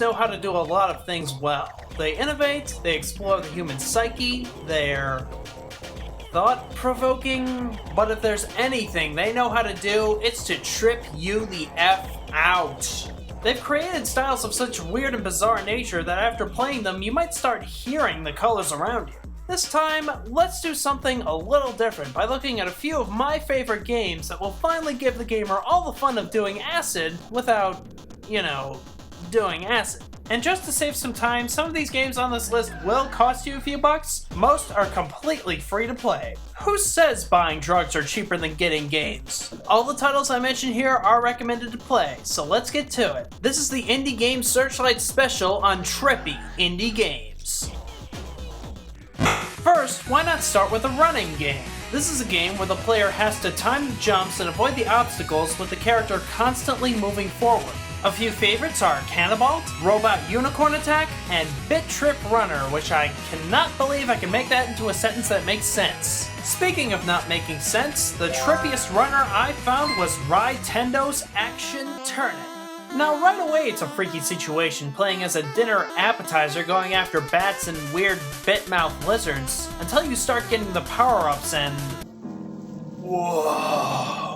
know how to do a lot of things well. They innovate, they explore the human psyche, they're thought-provoking, but if there's anything they know how to do, it's to trip you the F out. They've created styles of such weird and bizarre nature that after playing them, you might start hearing the colors around you. This time, let's do something a little different by looking at a few of my favorite games that will finally give the gamer all the fun of doing acid without, doing acid. And just to save some time, some of these games on this list will cost you a few bucks. Most are completely free to play. Who says buying drugs are cheaper than getting games? All the titles I mentioned here are recommended to play, so let's get to it. This is the Indie Game Searchlight special on Trippy Indie Games. First, why not start with a running game? This is a game where the player has to time the jumps and avoid the obstacles with the character constantly moving forward. A few favorites are Cannibalt, Robot Unicorn Attack, and Bit Trip Runner, which I cannot believe I can make that into a sentence that makes sense. Speaking of not making sense, the trippiest runner I found was Tendo's Action Turnip. Now right away it's a freaky situation playing as a dinner appetizer going after bats and weird bit-mouthed lizards, until you start getting the power-ups and... whoa.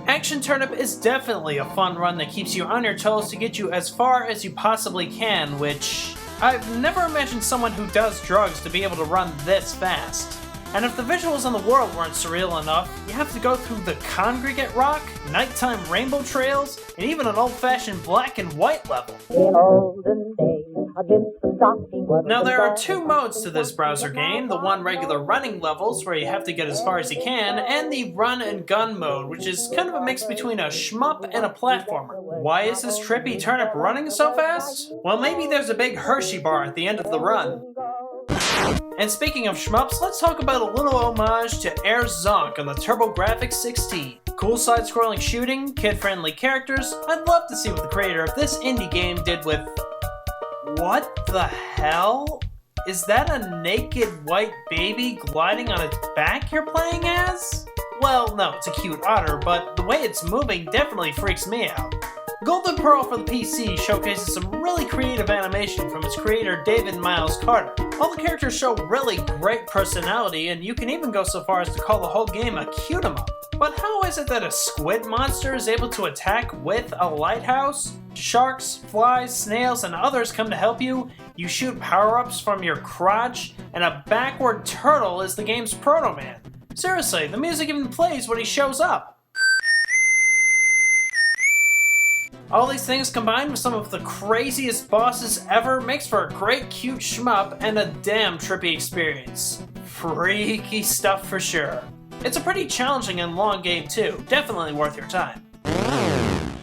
Action Turnip is definitely a fun run that keeps you on your toes to get you as far as you possibly can, which I've never imagined someone who does drugs to be able to run this fast. And if the visuals in the world weren't surreal enough, you have to go through the congregate rock, nighttime rainbow trails, and even an old-fashioned black and white level. In olden days, now there are two modes to this browser game, the one regular running levels where you have to get as far as you can, and the run and gun mode, which is kind of a mix between a shmup and a platformer. Why is this trippy turnip running so fast? Well, maybe there's a big Hershey bar at the end of the run. And speaking of shmups, let's talk about a little homage to Air Zonk on the TurboGrafx 16. Cool side-scrolling shooting, kid-friendly characters. I'd love to see what the creator of this indie game did with... what the hell? Is that a naked white baby gliding on its back you're playing as? Well, no, it's a cute otter, but the way it's moving definitely freaks me out. Golden Pearl for the PC showcases some really creative animation from its creator David Miles Carter. All the characters show really great personality, and you can even go so far as to call the whole game a cute 'em up. But how is it that a squid monster is able to attack with a lighthouse? Sharks, flies, snails, and others come to help you, you shoot power-ups from your crotch, and a backward turtle is the game's Proto-Man. Seriously, the music even plays when he shows up. All these things combined with some of the craziest bosses ever makes for a great cute shmup and a damn trippy experience. Freaky stuff for sure. It's a pretty challenging and long game too, definitely worth your time.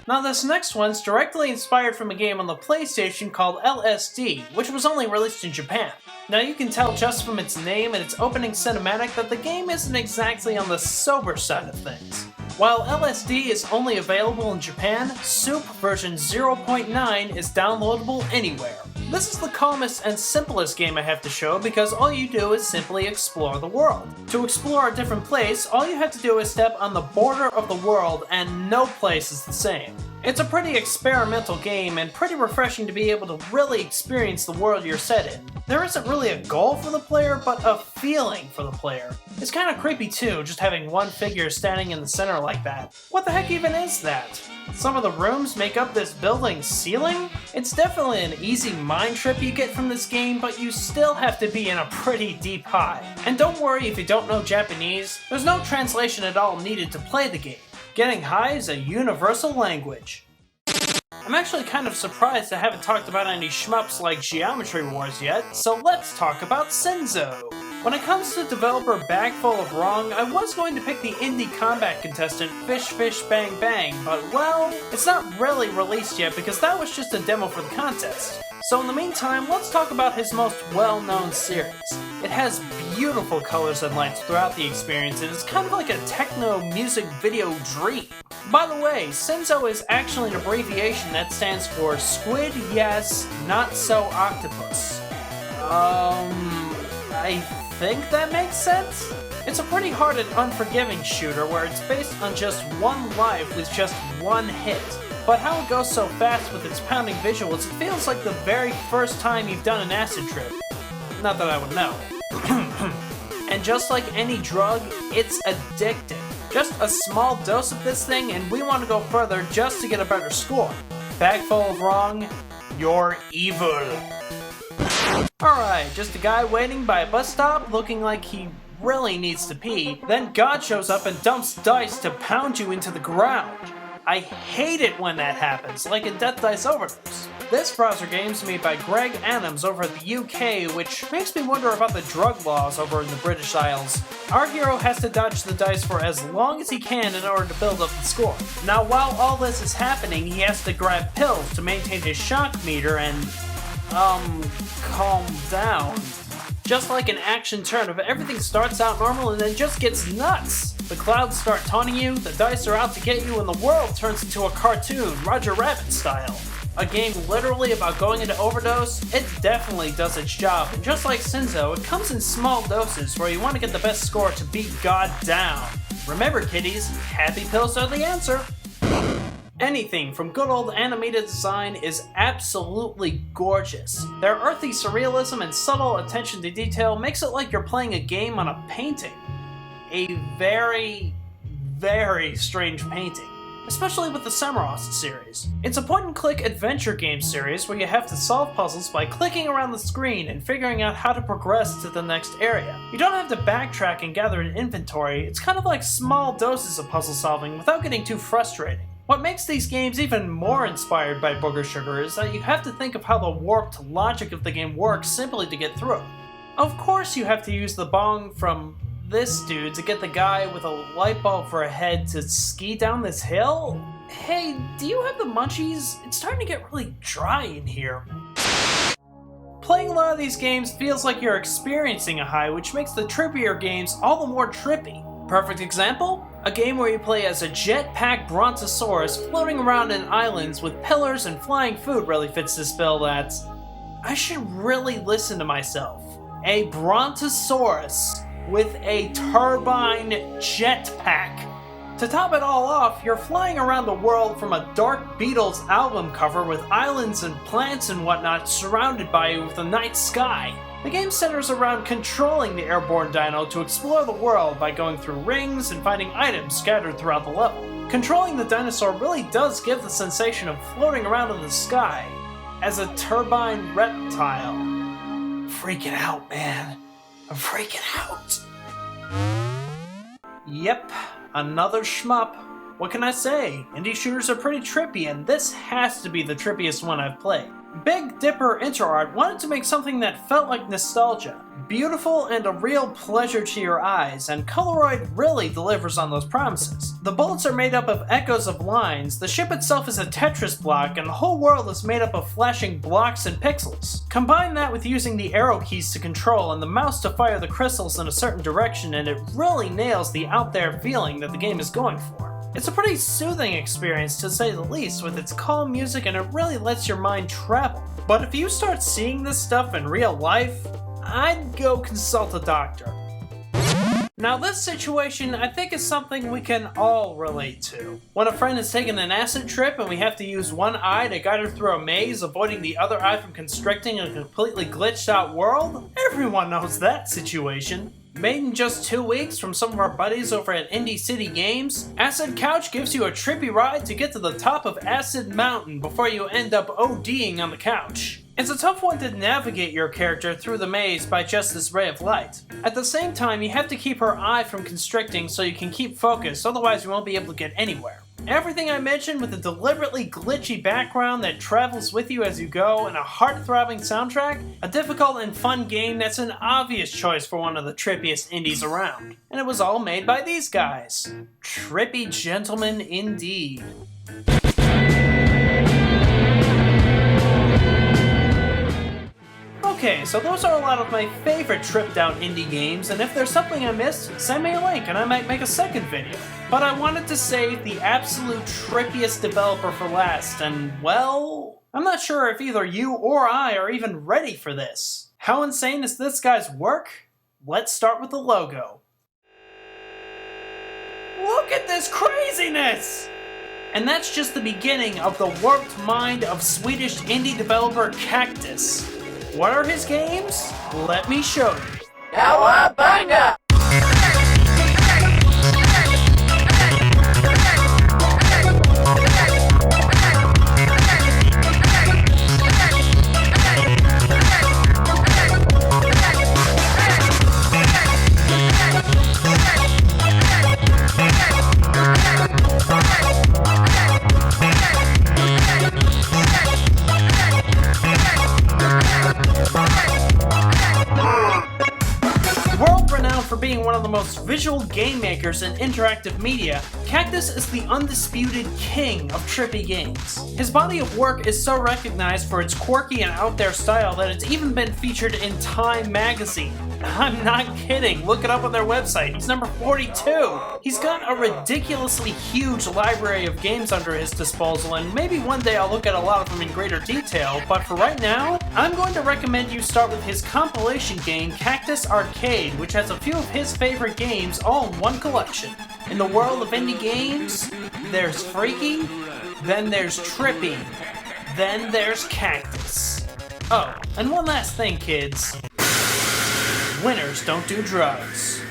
Now this next one's directly inspired from a game on the PlayStation called LSD, which was only released in Japan. Now you can tell just from its name and its opening cinematic that the game isn't exactly on the sober side of things. While LSD is only available in Japan, Soup version 0.9 is downloadable anywhere. This is the calmest and simplest game I have to show because all you do is simply explore the world. To explore a different place, all you have to do is step on the border of the world and no place is the same. It's a pretty experimental game and pretty refreshing to be able to really experience the world you're set in. There isn't really a goal for the player, but a feeling for the player. It's kind of creepy too, just having one figure standing in the center like that. What the heck even is that? Some of the rooms make up this building's ceiling? It's definitely an easy mind trip you get from this game, but you still have to be in a pretty deep high. And don't worry if you don't know Japanese, there's no translation at all needed to play the game. Getting high is a universal language. I'm actually kind of surprised I haven't talked about any shmups like Geometry Wars yet, so let's talk about Senzo. When it comes to developer bag full of wrong, I was going to pick the indie combat contestant Fish Fish Bang Bang, but well, it's not really released yet because that was just a demo for the contest. So in the meantime, let's talk about his most well-known series. It has beautiful colors and lights throughout the experience, and it's kind of like a techno music video dream. By the way, Senzo is actually an abbreviation that stands for Squid Yes, Not So Octopus. I think that makes sense? It's a pretty hard and unforgiving shooter where it's based on just one life with just one hit. but how it goes so fast with its pounding visuals, it feels like the very first time you've done an acid trip. Not that I would know. And just like any drug, it's addicting. Just a small dose of this thing and we want to go further just to get a better score. Bag full of wrong, you're evil. Alright, just a guy waiting by a bus stop looking like he really needs to pee. Then God shows up and dumps dice to pound you into the ground. I hate it when that happens, like in Death Dice Overdose. This browser game's made by Greg Adams over at the UK, which makes me wonder about the drug laws over in the British Isles. Our hero has to dodge the dice for as long as he can in order to build up the score. Now, while all this is happening, he has to grab pills to maintain his shock meter and, calm down. Just like an action turn of everything starts out normal and then just gets nuts. The clouds start taunting you, the dice are out to get you, and the world turns into a cartoon, Roger Rabbit style. A game literally about going into overdose, it definitely does its job, and just like Sinzo, it comes in small doses where you want to get the best score to beat God down. Remember kiddies, happy pills are the answer. Anything from good old animated design is absolutely gorgeous. Their earthy surrealism and subtle attention to detail makes it like you're playing a game on a painting. A very, very strange painting, especially with the Samorost series. It's a point-and-click adventure game series where you have to solve puzzles by clicking around the screen and figuring out how to progress to the next area. You don't have to backtrack and gather an inventory, it's kind of like small doses of puzzle solving without getting too frustrating. What makes these games even more inspired by Booger Sugar is that you have to think of how the warped logic of the game works simply to get through. Of course you have to use the bong from this dude to get the guy with a light bulb for a head to ski down this hill? Hey, do you have the munchies? It's starting to get really dry in here. Playing a lot of these games feels like you're experiencing a high, which makes the trippier games all the more trippy. Perfect example? A game where you play as a Jetpack brontosaurus floating around in islands with pillars and flying food really fits this bill that... I should really listen to myself. A brontosaurus with a turbine jetpack. To top it all off, you're flying around the world from a Dark Beatles album cover with islands and plants and whatnot surrounded by you with a night sky. The game centers around controlling the airborne dino to explore the world by going through rings and finding items scattered throughout the level. Controlling the dinosaur really does give the sensation of floating around in the sky as a turbine reptile. Freaking out, man. I'm freaking out. Yep, another shmup. What can I say? Indie shooters are pretty trippy, and this has to be the trippiest one I've played. Big Dipper InterArt wanted to make something that felt like nostalgia. Beautiful and a real pleasure to your eyes, and Coloroid really delivers on those promises. The bullets are made up of echoes of lines, the ship itself is a Tetris block, and the whole world is made up of flashing blocks and pixels. Combine that with using the arrow keys to control and the mouse to fire the crystals in a certain direction, and it really nails the out there feeling that the game is going for. It's a pretty soothing experience to say the least with its calm music, and it really lets your mind travel. But if you start seeing this stuff in real life, I'd go consult a doctor. Now this situation I think is something we can all relate to. When a friend has taken an acid trip and we have to use one eye to guide her through a maze, avoiding the other eye from constricting in a completely glitched out world, everyone knows that situation. Made in just 2 weeks from some of our buddies over at Indie City Games, Acid Couch gives you a trippy ride to get to the top of Acid Mountain before you end up ODing on the couch. It's a tough one to navigate your character through the maze by just this ray of light. At the same time, you have to keep her eye from constricting so you can keep focused, otherwise you won't be able to get anywhere. Everything I mentioned with a deliberately glitchy background that travels with you as you go and a heart-throbbing soundtrack, a difficult and fun game that's an obvious choice for one of the trippiest indies around. And it was all made by these guys. Trippy gentlemen indeed. Okay, so those are a lot of my favorite tripped out indie games, and if there's something I missed, send me a link and I might make a second video. But I wanted to save the absolute trippiest developer for last, and well, I'm not sure if either you or I are even ready for this. How insane is this guy's work? Let's start with the logo. Look at this craziness! And that's just the beginning of the warped mind of Swedish indie developer Cactus. What are his games? Let me show you. Cowabunga! World-renowned for being one of the most visual game makers in interactive media, Cactus is the undisputed king of trippy games. His body of work is so recognized for its quirky and out-there style that it's even been featured in Time magazine. I'm not kidding, look it up on their website, he's number 42! He's got a ridiculously huge library of games under his disposal, and maybe one day I'll look at a lot of them in greater detail, but for right now, I'm going to recommend you start with his compilation game, Cactus Arcade, which has a few of his favorite games all in one collection. In the world of indie games, there's Freaky, then there's Trippy, then there's Cactus. Oh, and one last thing, kids. Winners don't do drugs.